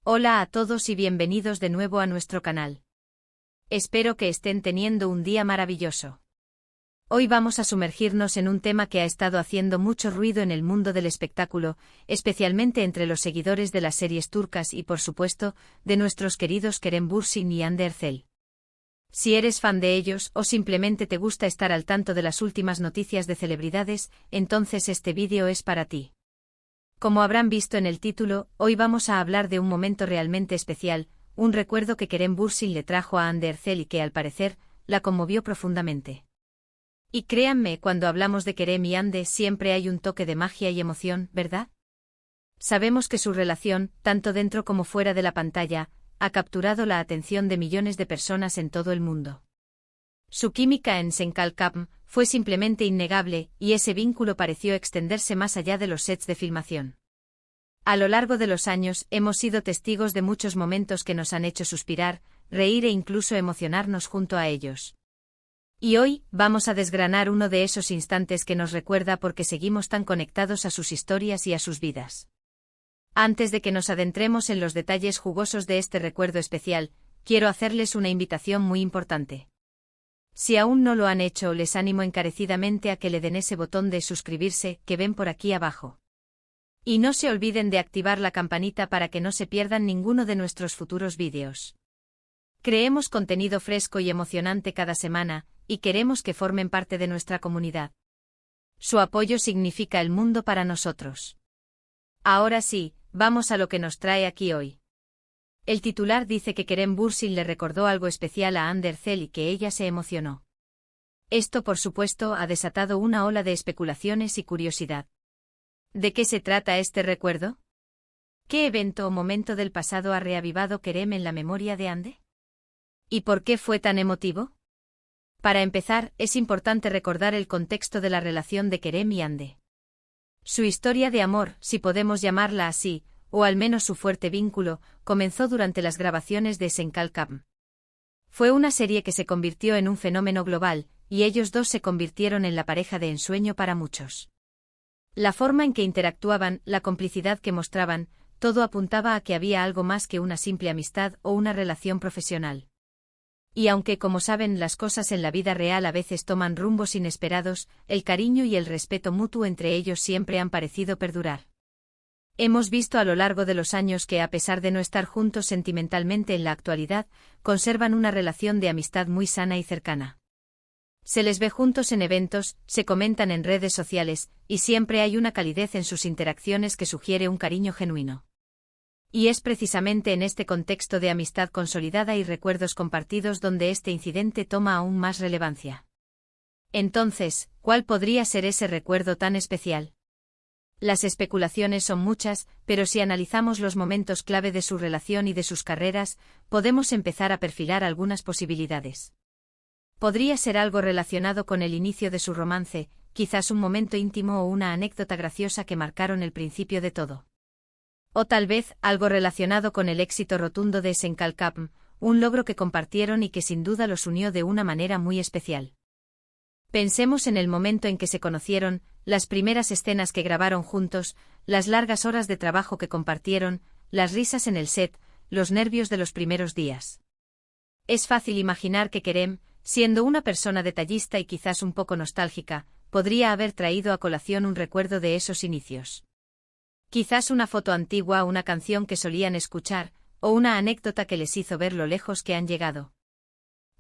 Hola a todos y bienvenidos de nuevo a nuestro canal. Espero que estén teniendo un día maravilloso. Hoy vamos a sumergirnos en un tema que ha estado haciendo mucho ruido en el mundo del espectáculo, especialmente entre los seguidores de las series turcas y, por supuesto, de nuestros queridos Kerem Bürsin y Hande Erçel. Si eres fan de ellos o simplemente te gusta estar al tanto de las últimas noticias de celebridades, entonces este vídeo es para ti. Como habrán visto en el título, hoy vamos a hablar de un momento realmente especial, un recuerdo que Kerem Bürsin le trajo a Hande Erçel y que, al parecer, la conmovió profundamente. Y créanme, cuando hablamos de Kerem y Hande siempre hay un toque de magia y emoción, ¿verdad? Sabemos que su relación, tanto dentro como fuera de la pantalla, ha capturado la atención de millones de personas en todo el mundo. Su química en Senkalkapm fue simplemente innegable, y ese vínculo pareció extenderse más allá de los sets de filmación. A lo largo de los años hemos sido testigos de muchos momentos que nos han hecho suspirar, reír e incluso emocionarnos junto a ellos. Y hoy vamos a desgranar uno de esos instantes que nos recuerda por qué seguimos tan conectados a sus historias y a sus vidas. Antes de que nos adentremos en los detalles jugosos de este recuerdo especial, quiero hacerles una invitación muy importante. Si aún no lo han hecho, les animo encarecidamente a que le den ese botón de suscribirse que ven por aquí abajo. Y no se olviden de activar la campanita para que no se pierdan ninguno de nuestros futuros vídeos. Creemos contenido fresco y emocionante cada semana, y queremos que formen parte de nuestra comunidad. Su apoyo significa el mundo para nosotros. Ahora sí, vamos a lo que nos trae aquí hoy. El titular dice que Kerem Bürsin le recordó algo especial a Hande Erçel y que ella se emocionó. Esto, por supuesto, ha desatado una ola de especulaciones y curiosidad. ¿De qué se trata este recuerdo? ¿Qué evento o momento del pasado ha reavivado Kerem en la memoria de Hande? ¿Y por qué fue tan emotivo? Para empezar, es importante recordar el contexto de la relación de Kerem y Hande. Su historia de amor, si podemos llamarla así, o al menos su fuerte vínculo, comenzó durante las grabaciones de Senkalkapm. Fue una serie que se convirtió en un fenómeno global, y ellos dos se convirtieron en la pareja de ensueño para muchos. La forma en que interactuaban, la complicidad que mostraban, todo apuntaba a que había algo más que una simple amistad o una relación profesional. Y aunque, como saben, las cosas en la vida real a veces toman rumbos inesperados, el cariño y el respeto mutuo entre ellos siempre han parecido perdurar. Hemos visto a lo largo de los años que, a pesar de no estar juntos sentimentalmente en la actualidad, conservan una relación de amistad muy sana y cercana. Se les ve juntos en eventos, se comentan en redes sociales, y siempre hay una calidez en sus interacciones que sugiere un cariño genuino. Y es precisamente en este contexto de amistad consolidada y recuerdos compartidos donde este incidente toma aún más relevancia. Entonces, ¿cuál podría ser ese recuerdo tan especial? Las especulaciones son muchas, pero si analizamos los momentos clave de su relación y de sus carreras, podemos empezar a perfilar algunas posibilidades. Podría ser algo relacionado con el inicio de su romance, quizás un momento íntimo o una anécdota graciosa que marcaron el principio de todo. O tal vez algo relacionado con el éxito rotundo de Senkalkapm, un logro que compartieron y que sin duda los unió de una manera muy especial. Pensemos en el momento en que se conocieron, las primeras escenas que grabaron juntos, las largas horas de trabajo que compartieron, las risas en el set, los nervios de los primeros días. Es fácil imaginar que Kerem, siendo una persona detallista y quizás un poco nostálgica, podría haber traído a colación un recuerdo de esos inicios. Quizás una foto antigua, una canción que solían escuchar, o una anécdota que les hizo ver lo lejos que han llegado.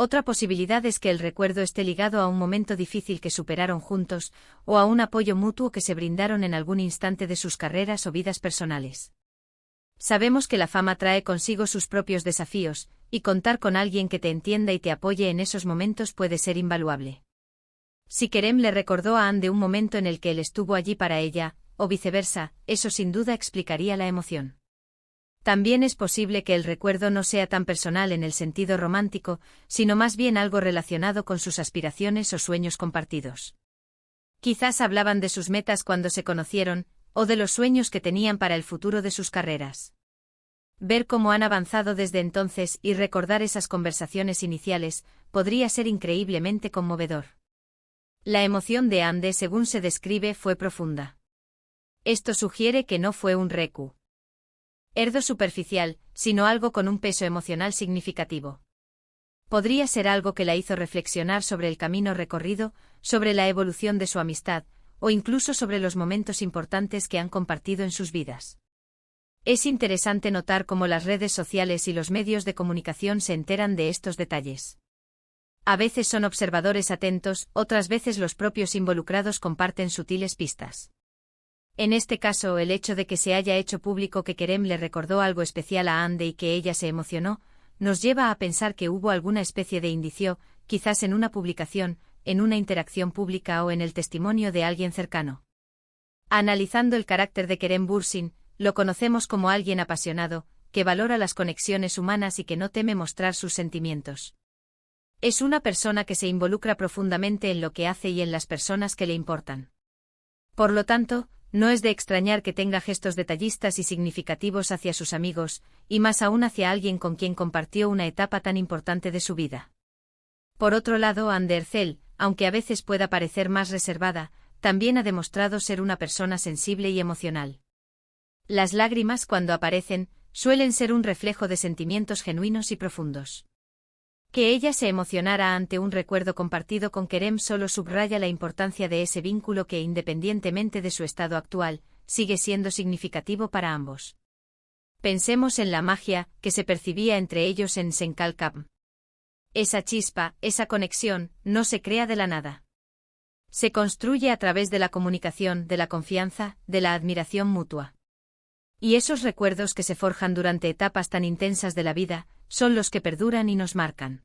Otra posibilidad es que el recuerdo esté ligado a un momento difícil que superaron juntos, o a un apoyo mutuo que se brindaron en algún instante de sus carreras o vidas personales. Sabemos que la fama trae consigo sus propios desafíos, y contar con alguien que te entienda y te apoye en esos momentos puede ser invaluable. Si Kerem le recordó a Hande un momento en el que él estuvo allí para ella, o viceversa, eso sin duda explicaría la emoción. También es posible que el recuerdo no sea tan personal en el sentido romántico, sino más bien algo relacionado con sus aspiraciones o sueños compartidos. Quizás hablaban de sus metas cuando se conocieron, o de los sueños que tenían para el futuro de sus carreras. Ver cómo han avanzado desde entonces y recordar esas conversaciones iniciales, podría ser increíblemente conmovedor. La emoción de Hande, según se describe, fue profunda. Esto sugiere que no fue un recu. Erdo superficial, sino algo con un peso emocional significativo. Podría ser algo que la hizo reflexionar sobre el camino recorrido, sobre la evolución de su amistad, o incluso sobre los momentos importantes que han compartido en sus vidas. Es interesante notar cómo las redes sociales y los medios de comunicación se enteran de estos detalles. A veces son observadores atentos, otras veces los propios involucrados comparten sutiles pistas. En este caso, el hecho de que se haya hecho público que Kerem le recordó algo especial a Hande y que ella se emocionó, nos lleva a pensar que hubo alguna especie de indicio, quizás en una publicación, en una interacción pública o en el testimonio de alguien cercano. Analizando el carácter de Kerem Bürsin, lo conocemos como alguien apasionado, que valora las conexiones humanas y que no teme mostrar sus sentimientos. Es una persona que se involucra profundamente en lo que hace y en las personas que le importan. Por lo tanto, no es de extrañar que tenga gestos detallistas y significativos hacia sus amigos, y más aún hacia alguien con quien compartió una etapa tan importante de su vida. Por otro lado, Hande Erçel, aunque a veces pueda parecer más reservada, también ha demostrado ser una persona sensible y emocional. Las lágrimas, cuando aparecen, suelen ser un reflejo de sentimientos genuinos y profundos. Que ella se emocionara ante un recuerdo compartido con Kerem solo subraya la importancia de ese vínculo que, independientemente de su estado actual, sigue siendo significativo para ambos. Pensemos en la magia que se percibía entre ellos en Senkalkam. Esa chispa, esa conexión, no se crea de la nada. Se construye a través de la comunicación, de la confianza, de la admiración mutua. Y esos recuerdos que se forjan durante etapas tan intensas de la vida, son los que perduran y nos marcan.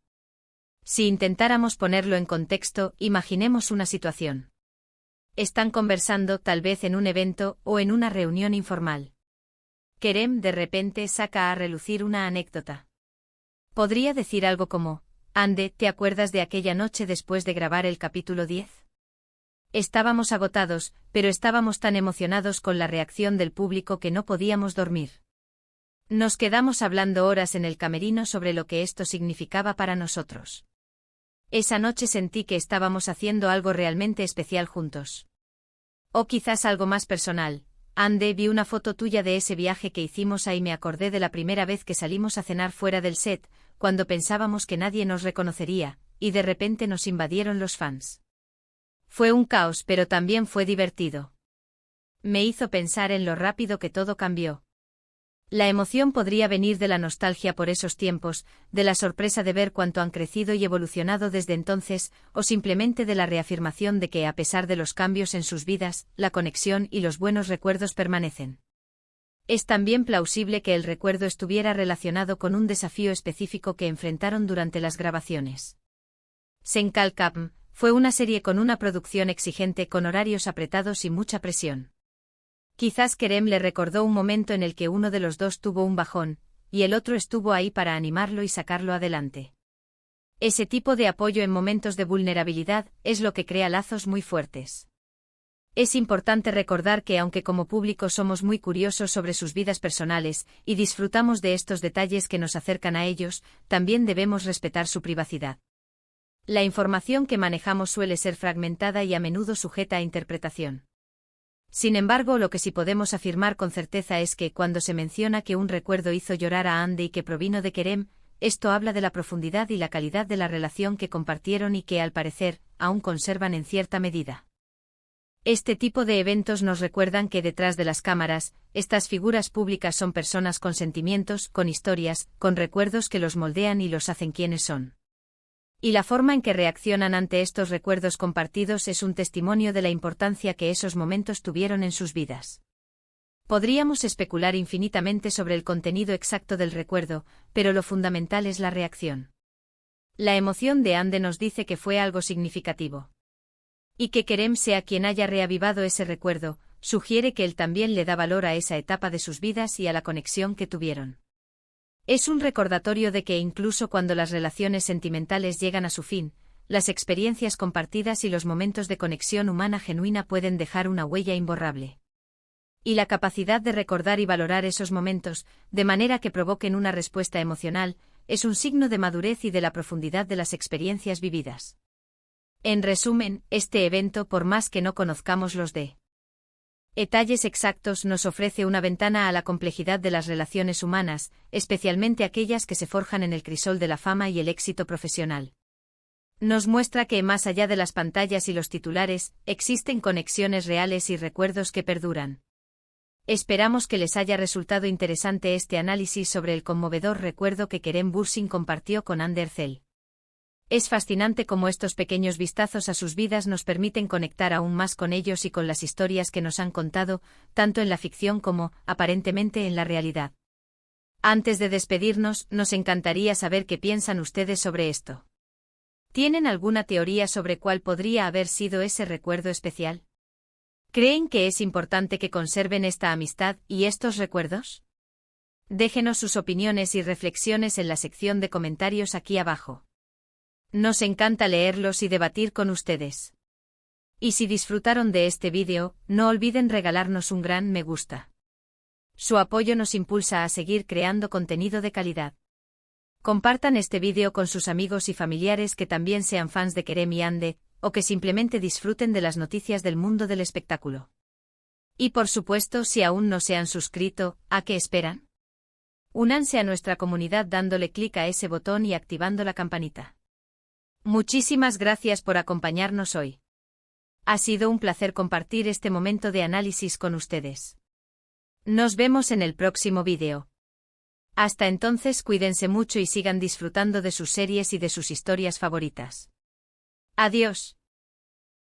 Si intentáramos ponerlo en contexto, imaginemos una situación. Están conversando, tal vez en un evento o en una reunión informal. Kerem de repente saca a relucir una anécdota. Podría decir algo como: Hande, ¿te acuerdas de aquella noche después de grabar el capítulo 10? Estábamos agotados, pero estábamos tan emocionados con la reacción del público que no podíamos dormir. Nos quedamos hablando horas en el camerino sobre lo que esto significaba para nosotros. Esa noche sentí que estábamos haciendo algo realmente especial juntos. O quizás algo más personal. Hande, vi una foto tuya de ese viaje que hicimos y me acordé de la primera vez que salimos a cenar fuera del set, cuando pensábamos que nadie nos reconocería, y de repente nos invadieron los fans. Fue un caos, pero también fue divertido. Me hizo pensar en lo rápido que todo cambió. La emoción podría venir de la nostalgia por esos tiempos, de la sorpresa de ver cuánto han crecido y evolucionado desde entonces, o simplemente de la reafirmación de que, a pesar de los cambios en sus vidas, la conexión y los buenos recuerdos permanecen. Es también plausible que el recuerdo estuviera relacionado con un desafío específico que enfrentaron durante las grabaciones. Senkalkam fue una serie con una producción exigente, con horarios apretados y mucha presión. Quizás Kerem le recordó un momento en el que uno de los dos tuvo un bajón, y el otro estuvo ahí para animarlo y sacarlo adelante. Ese tipo de apoyo en momentos de vulnerabilidad es lo que crea lazos muy fuertes. Es importante recordar que, aunque como público somos muy curiosos sobre sus vidas personales y disfrutamos de estos detalles que nos acercan a ellos, también debemos respetar su privacidad. La información que manejamos suele ser fragmentada y a menudo sujeta a interpretación. Sin embargo, lo que sí podemos afirmar con certeza es que, cuando se menciona que un recuerdo hizo llorar a Hande y que provino de Kerem, esto habla de la profundidad y la calidad de la relación que compartieron y que, al parecer, aún conservan en cierta medida. Este tipo de eventos nos recuerdan que detrás de las cámaras, estas figuras públicas son personas con sentimientos, con historias, con recuerdos que los moldean y los hacen quienes son. Y la forma en que reaccionan ante estos recuerdos compartidos es un testimonio de la importancia que esos momentos tuvieron en sus vidas. Podríamos especular infinitamente sobre el contenido exacto del recuerdo, pero lo fundamental es la reacción. La emoción de Hande nos dice que fue algo significativo. Y que Kerem sea quien haya reavivado ese recuerdo, sugiere que él también le da valor a esa etapa de sus vidas y a la conexión que tuvieron. Es un recordatorio de que incluso cuando las relaciones sentimentales llegan a su fin, las experiencias compartidas y los momentos de conexión humana genuina pueden dejar una huella imborrable. Y la capacidad de recordar y valorar esos momentos, de manera que provoquen una respuesta emocional, es un signo de madurez y de la profundidad de las experiencias vividas. En resumen, este evento, por más que no conozcamos los de Detalles exactos nos ofrece una ventana a la complejidad de las relaciones humanas, especialmente aquellas que se forjan en el crisol de la fama y el éxito profesional. Nos muestra que, más allá de las pantallas y los titulares, existen conexiones reales y recuerdos que perduran. Esperamos que les haya resultado interesante este análisis sobre el conmovedor recuerdo que Kerem Bürsin compartió con Hande Erçel. Es fascinante cómo estos pequeños vistazos a sus vidas nos permiten conectar aún más con ellos y con las historias que nos han contado, tanto en la ficción como, aparentemente, en la realidad. Antes de despedirnos, nos encantaría saber qué piensan ustedes sobre esto. ¿Tienen alguna teoría sobre cuál podría haber sido ese recuerdo especial? ¿Creen que es importante que conserven esta amistad y estos recuerdos? Déjenos sus opiniones y reflexiones en la sección de comentarios aquí abajo. Nos encanta leerlos y debatir con ustedes. Y si disfrutaron de este vídeo, no olviden regalarnos un gran me gusta. Su apoyo nos impulsa a seguir creando contenido de calidad. Compartan este vídeo con sus amigos y familiares que también sean fans de Kerem y Hande, o que simplemente disfruten de las noticias del mundo del espectáculo. Y por supuesto, si aún no se han suscrito, ¿a qué esperan? Únanse a nuestra comunidad dándole clic a ese botón y activando la campanita. Muchísimas gracias por acompañarnos hoy. Ha sido un placer compartir este momento de análisis con ustedes. Nos vemos en el próximo vídeo. Hasta entonces, cuídense mucho y sigan disfrutando de sus series y de sus historias favoritas. Adiós.